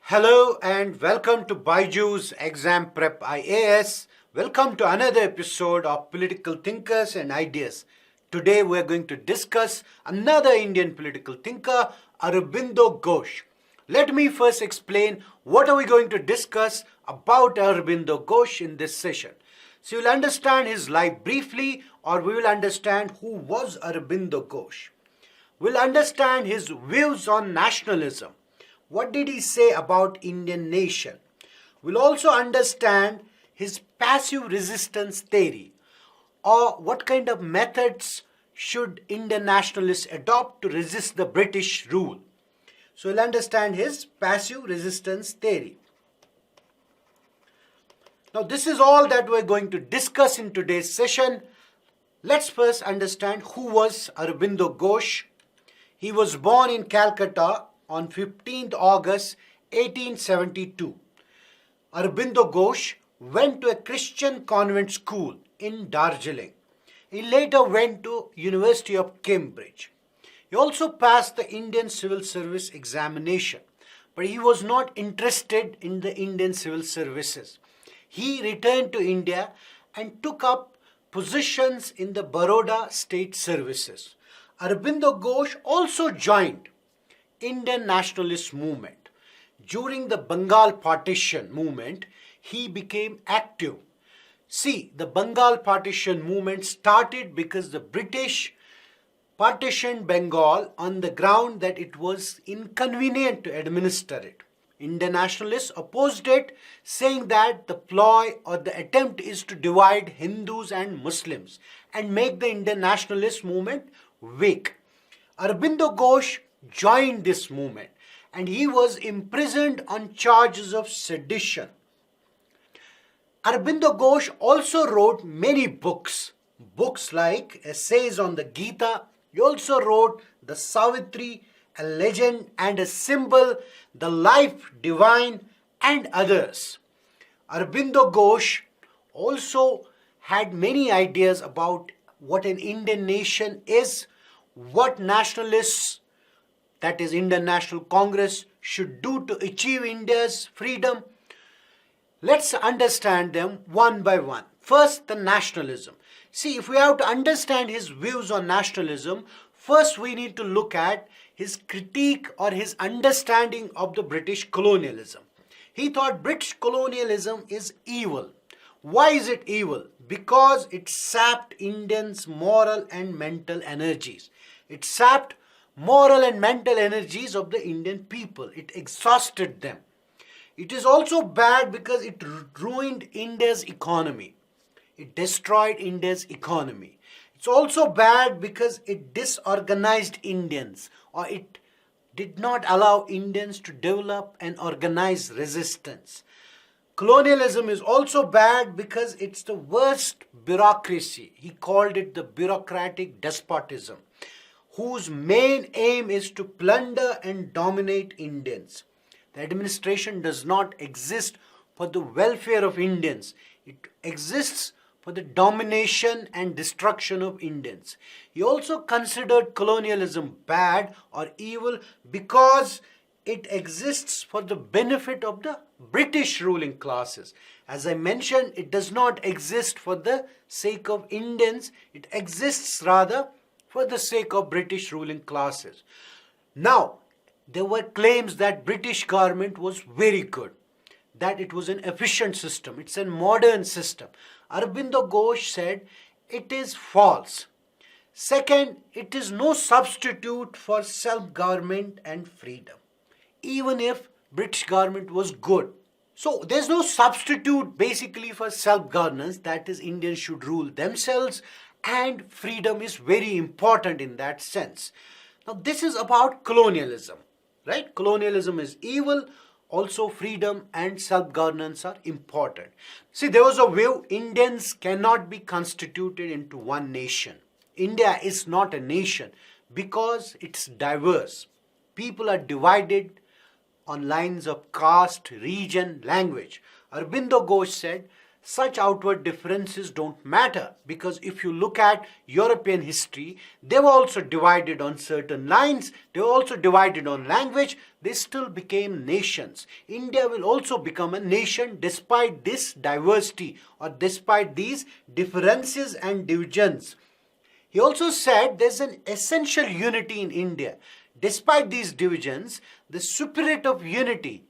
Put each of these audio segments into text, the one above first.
Hello and welcome to Baiju's Exam Prep IAS. Welcome to another episode of Political Thinkers and Ideas. Today we are going to discuss another Indian political thinker, Aurobindo Ghosh. Let me first explain what are we going to discuss about Aurobindo Ghosh in this session. So you'll understand his life briefly, or we will understand who was Aurobindo Ghosh. We'll understand his views on nationalism. What did he say about Indian nation? We'll also understand his passive resistance theory, or what kind of methods should Indian nationalists adopt to resist the British rule. So we'll understand his passive resistance theory. Now this is all that we're going to discuss in today's session. Let's first understand who was Aurobindo Ghosh. He was born in Calcutta on 15th August 1872. Aurobindo Ghosh went to a Christian convent school in Darjeeling. He later went to University of Cambridge. He also passed the Indian Civil Service examination, but he was not interested in the Indian Civil Services. He returned to India and took up positions in the Baroda State Services. Aurobindo Ghosh also joined Indian nationalist movement. During the Bengal partition movement, he became active. See, the Bengal partition movement started because the British partitioned Bengal on the ground that it was inconvenient to administer it. Indian nationalists opposed it, saying that the ploy or the attempt is to divide Hindus and Muslims and make the Indian nationalist movement weak. Aurobindo Ghosh joined this movement and he was imprisoned on charges of sedition. Aurobindo Ghosh also wrote many books like essays on the Gita. He also wrote The Savitri, A Legend and a Symbol, The Life Divine, and others. Aurobindo Ghosh also had many ideas about what an Indian nation is, what nationalists, that is Indian National Congress, should do to achieve India's freedom. Let's understand them one by one. First, the nationalism. See, if we have to understand his views on nationalism, first we need to look at his critique or his understanding of the British colonialism. He thought British colonialism is evil. Why is it evil? Because it sapped Indians' moral and mental energies. It sapped moral and mental energies of the Indian people. It exhausted them. It is also bad because it ruined India's economy. It destroyed India's economy. It's also bad because it disorganized Indians, or it did not allow Indians to develop and organize resistance. Colonialism is also bad because it's the worst bureaucracy. He called it the bureaucratic despotism, whose main aim is to plunder and dominate Indians. The administration does not exist for the welfare of Indians. It exists for the domination and destruction of Indians. He also considered colonialism bad or evil because it exists for the benefit of the British ruling classes. As I mentioned, it does not exist for the sake of Indians. It exists rather for the sake of British ruling classes. Now, there were claims that British government was very good, that it was an efficient system, it's a modern system. Aurobindo Ghosh said it is false. Second, it is no substitute for self-government and freedom, even if British government was good. So there's no substitute basically for self-governance, that is Indians should rule themselves, and freedom is very important in that sense. Now this is about colonialism, right? Colonialism is evil. Also freedom and self-governance are important. See, there was a view Indians cannot be constituted into one nation. India is not a nation because it's diverse. People are divided on lines of caste, region, language. Aurobindo Ghosh said, such outward differences don't matter, because if you look at European history, they were also divided on certain lines, they were also divided on language, they still became nations. India will also become a nation despite this diversity or despite these differences and divisions. He also said there's an essential unity in India. Despite these divisions, the spirit of unity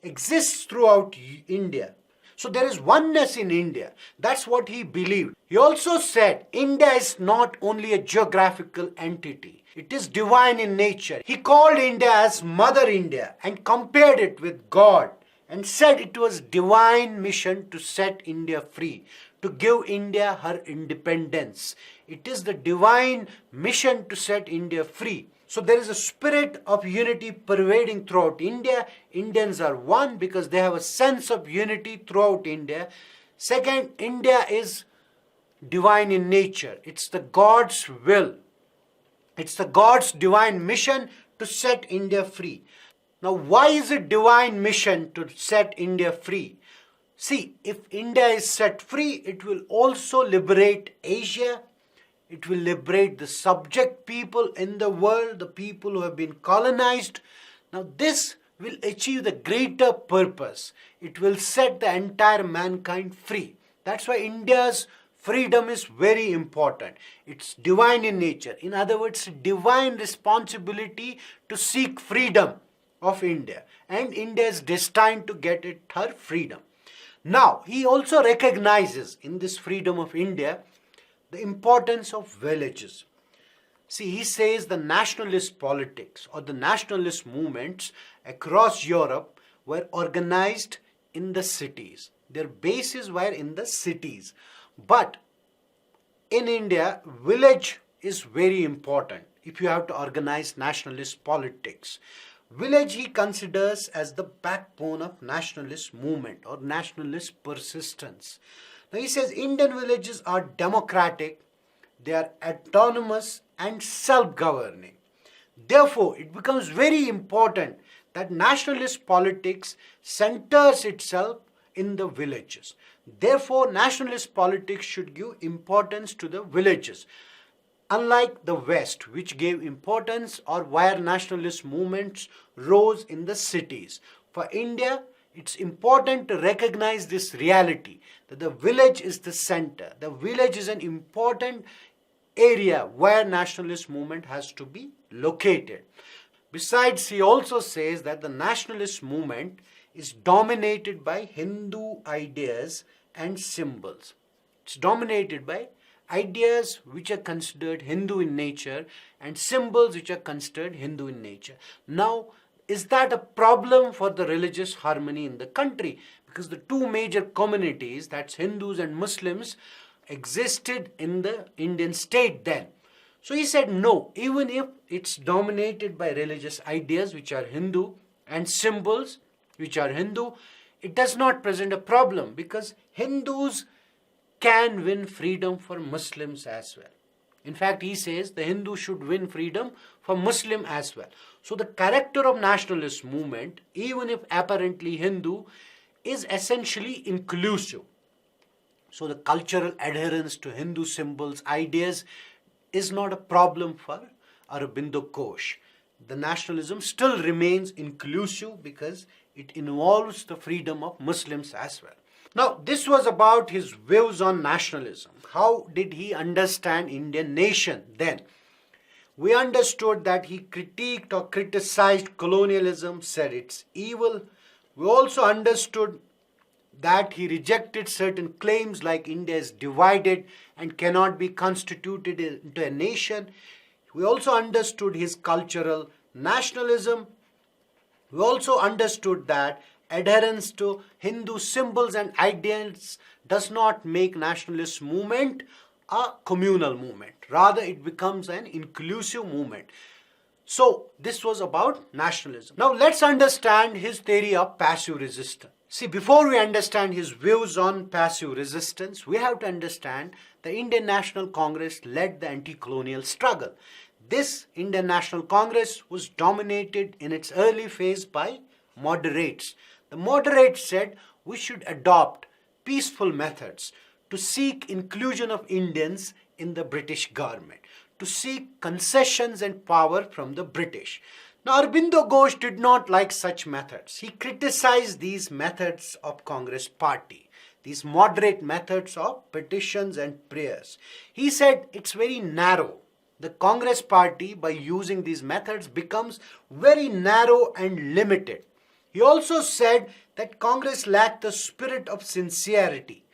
exists throughout India. So there is oneness in India. That's what he believed. He also said India is not only a geographical entity, it is divine in nature. He called India as Mother India and compared it with God and said it was divine mission to set India free, to give India her independence. It is the divine mission to set India free. So there is a spirit of unity pervading throughout India. Indians are one because they have a sense of unity throughout India. Second, India is divine in nature. It's the God's will. It's the God's divine mission to set India free. Now, why is it divine mission to set India free? See, if India is set free, it will also liberate Asia. It will liberate the subject people in the world, the people who have been colonized. Now, this will achieve the greater purpose. It will set the entire mankind free. That's why India's freedom is very important. It's divine in nature. In other words, divine responsibility to seek freedom of India. And India is destined to get her freedom. Now, he also recognizes in this freedom of India the importance of villages. See, he says the nationalist politics or the nationalist movements across Europe were organized in the cities. Their bases were in the cities. But in India, village is very important if you have to organize nationalist politics. Village he considers as the backbone of nationalist movement or nationalist persistence. Now he says Indian villages are democratic, they are autonomous and self-governing. Therefore, it becomes very important that nationalist politics centers itself in the villages. Therefore, nationalist politics should give importance to the villages. Unlike the West, which gave importance or where nationalist movements rose in the cities. For India, it's important to recognize this reality that the village is the center. The village is an important area where nationalist movement has to be located. Besides, he also says that the nationalist movement is dominated by Hindu ideas and symbols. It's dominated by ideas which are considered Hindu in nature and symbols which are considered Hindu in nature. Now, is that a problem for the religious harmony in the country? Because the two major communities, that's Hindus and Muslims, existed in the Indian state then. So he said no, even if it's dominated by religious ideas which are Hindu and symbols which are Hindu, it does not present a problem because Hindus can win freedom for Muslims as well. In fact, he says the Hindu should win freedom for Muslim as well. So the character of nationalist movement, even if apparently Hindu, is essentially inclusive. So the cultural adherence to Hindu symbols, ideas is not a problem for Aurobindo Ghosh. The nationalism still remains inclusive because it involves the freedom of Muslims as well. Now, this was about his views on nationalism. How did he understand Indian nation then? We understood that he critiqued or criticized colonialism, said it's evil. We also understood that he rejected certain claims like India is divided and cannot be constituted into a nation. We also understood his cultural nationalism. We also understood that adherence to Hindu symbols and ideals does not make nationalist movement a communal movement. Rather, it becomes an inclusive movement. So, this was about nationalism. Now, let's understand his theory of passive resistance. See, before we understand his views on passive resistance, we have to understand the Indian National Congress led the anti-colonial struggle. This Indian National Congress was dominated in its early phase by moderates. The moderates said, we should adopt peaceful methods to seek inclusion of Indians in the British government, to seek concessions and power from the British. Now, Aurobindo Ghosh did not like such methods. He criticized these methods of Congress party, these moderate methods of petitions and prayers. He said it's very narrow. The Congress party, by using these methods, becomes very narrow and limited. He also said that Congress lacked the spirit of sincerity.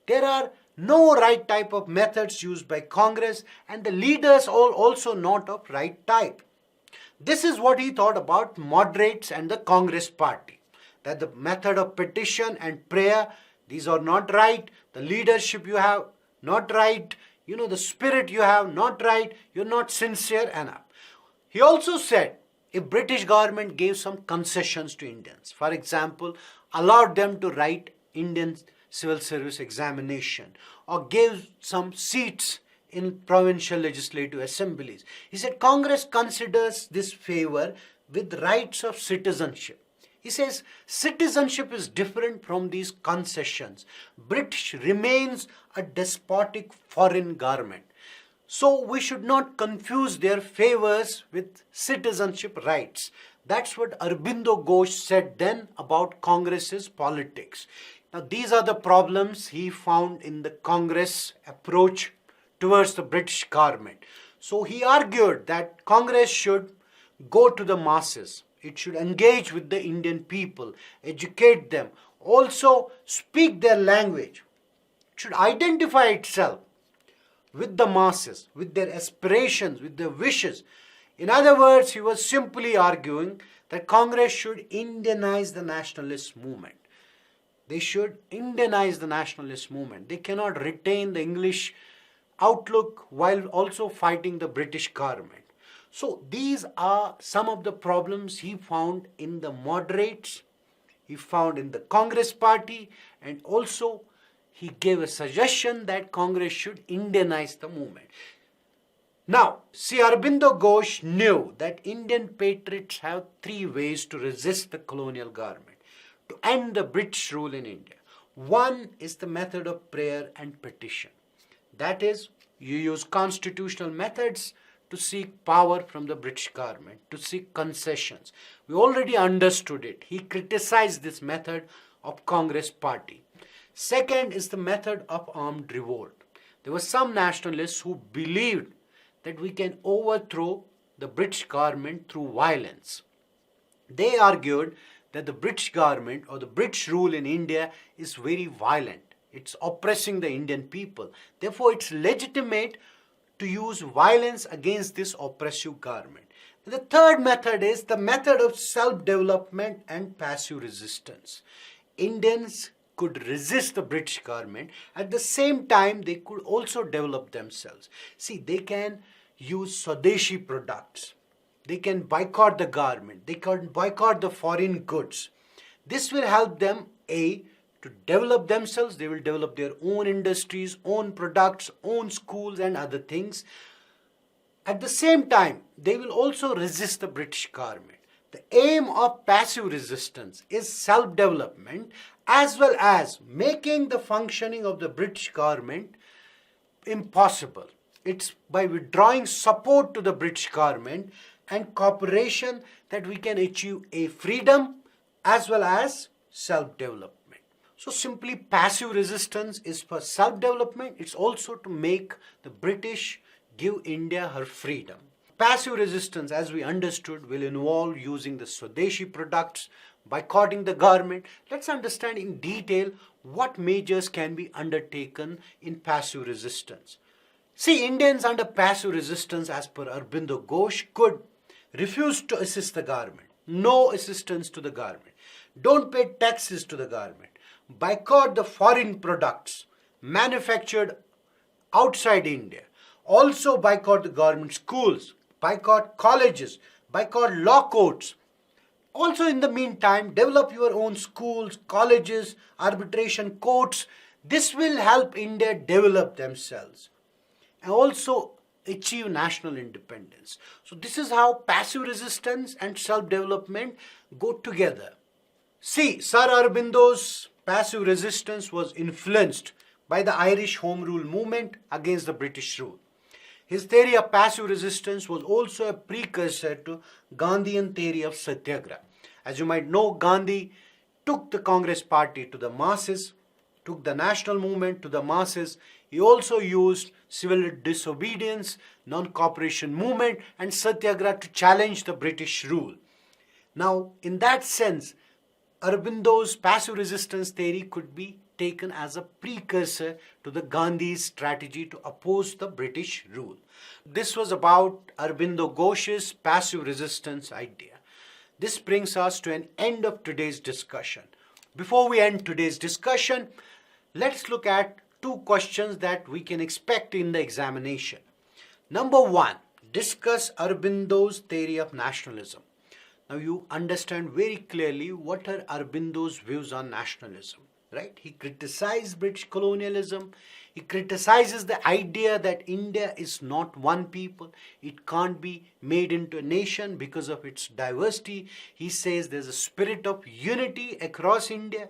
There are no right type of methods used by Congress, and the leaders are also not of right type. This is what he thought about moderates and the Congress party. That the method of petition and prayer, these are not right. The leadership you have, not right. The spirit you have, not right. You're not sincere enough. He also said, if British government gave some concessions to Indians, for example, allowed them to write Indian civil service examination or gave some seats in provincial legislative assemblies. He said Congress considers this favor with rights of citizenship. He says citizenship is different from these concessions. British remains a despotic foreign government. So we should not confuse their favors with citizenship rights. That's what Aurobindo Ghosh said then about Congress's politics. Now these are the problems he found in the Congress approach towards the British government. So he argued that Congress should go to the masses. It should engage with the Indian people, educate them, also speak their language. It should identify itself with the masses, with their aspirations, with their wishes. In other words, he was simply arguing that Congress should Indianize the nationalist movement. They should Indianize the nationalist movement. They cannot retain the English outlook while also fighting the British government. So these are some of the problems he found in the moderates, he found in the Congress party, and also he gave a suggestion that Congress should Indianize the movement. Now, see, Aurobindo Ghosh knew that Indian patriots have three ways to resist the colonial government, to end the British rule in India. One is the method of prayer and petition. That is, you use constitutional methods to seek power from the British government, to seek concessions. We already understood it. He criticized this method of Congress party. Second is the method of armed revolt. There were some nationalists who believed that we can overthrow the British government through violence. They argued that the British government or the British rule in India is very violent. It's oppressing the Indian people. Therefore, it's legitimate to use violence against this oppressive government. The third method is the method of self-development and passive resistance. Indians could resist the British government. At the same time, they could also develop themselves. See, they can use Swadeshi products. They can boycott the government. They can boycott the foreign goods. This will help them, to develop themselves. They will develop their own industries, own products, own schools and other things. At the same time, they will also resist the British government. The aim of passive resistance is self-development as well as making the functioning of the British government impossible. It's by withdrawing support to the British government and cooperation that we can achieve a freedom as well as self-development. So simply passive resistance is for self-development. It's also to make the British give India her freedom. Passive resistance, as we understood, will involve using the Swadeshi products, boycotting the government. Let's understand in detail what measures can be undertaken in passive resistance. See, Indians under passive resistance, as per Aurobindo Ghosh, could refuse to assist the government. No assistance to the government. Don't pay taxes to the government. Boycott the foreign products manufactured outside India. Also boycott the government schools, boycott colleges, boycott law courts. Also in the meantime, develop your own schools, colleges, arbitration courts. This will help India develop themselves and also achieve national independence. So this is how passive resistance and self-development go together. See, Sir Aurobindo's passive resistance was influenced by the Irish Home Rule movement against the British rule. His theory of passive resistance was also a precursor to Gandhian theory of satyagraha. As you might know, Gandhi took the Congress party to the masses, took the national movement to the masses. He also used civil disobedience, non-cooperation movement and satyagraha to challenge the British rule. Now, in that sense, Aurobindo's passive resistance theory could be taken as a precursor to the Gandhi's strategy to oppose the British rule. This was about Aurobindo Ghosh's passive resistance idea. This brings us to an end of today's discussion. Before we end today's discussion, let's look at two questions that we can expect in the examination. Number one, discuss Aurobindo's theory of nationalism. Now you understand very clearly what are Aurobindo's views on nationalism, right? He criticized British colonialism. He criticizes the idea that India is not one people. It can't be made into a nation because of its diversity. He says there's a spirit of unity across India.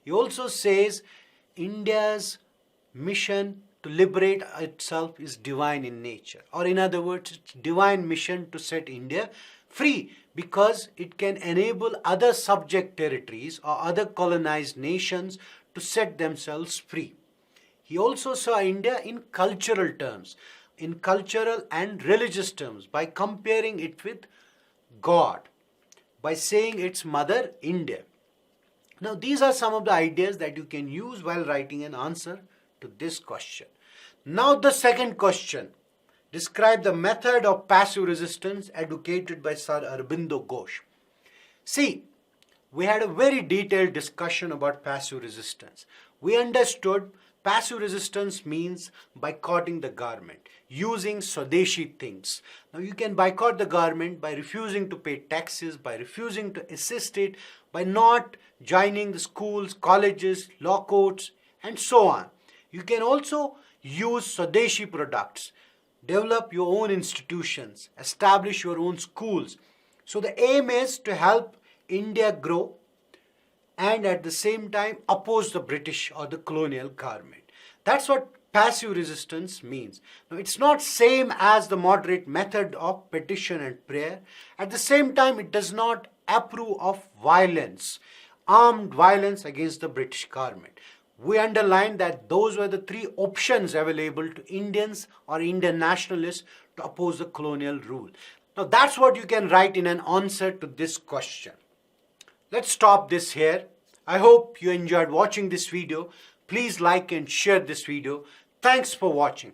He also says India's mission to liberate itself is divine in nature. Or in other words, it's divine mission to set India free because it can enable other subject territories or other colonized nations to set themselves free. He also saw India in cultural terms, in cultural and religious terms, by comparing it with God, by saying its mother India. Now these are some of the ideas that you can use while writing an answer to this question. Now the second question. Describe the method of passive resistance advocated by Sir Aurobindo Ghosh. See, we had a very detailed discussion about passive resistance. We understood passive resistance means boycotting the government, using Swadeshi things. Now you can boycott the government by refusing to pay taxes, by refusing to assist it, by not joining the schools, colleges, law courts, and so on. You can also use Swadeshi products. Develop your own institutions, establish your own schools. So the aim is to help India grow and at the same time oppose the British or the colonial government. That's what passive resistance means. Now it's not same as the moderate method of petition and prayer. At the same time, it does not approve of violence, armed violence against the British government. We underline that those were the three options available to Indians or Indian nationalists to oppose the colonial rule. Now that's what you can write in an answer to this question. Let's stop this here. I hope you enjoyed watching this video. Please like and share this video. Thanks for watching.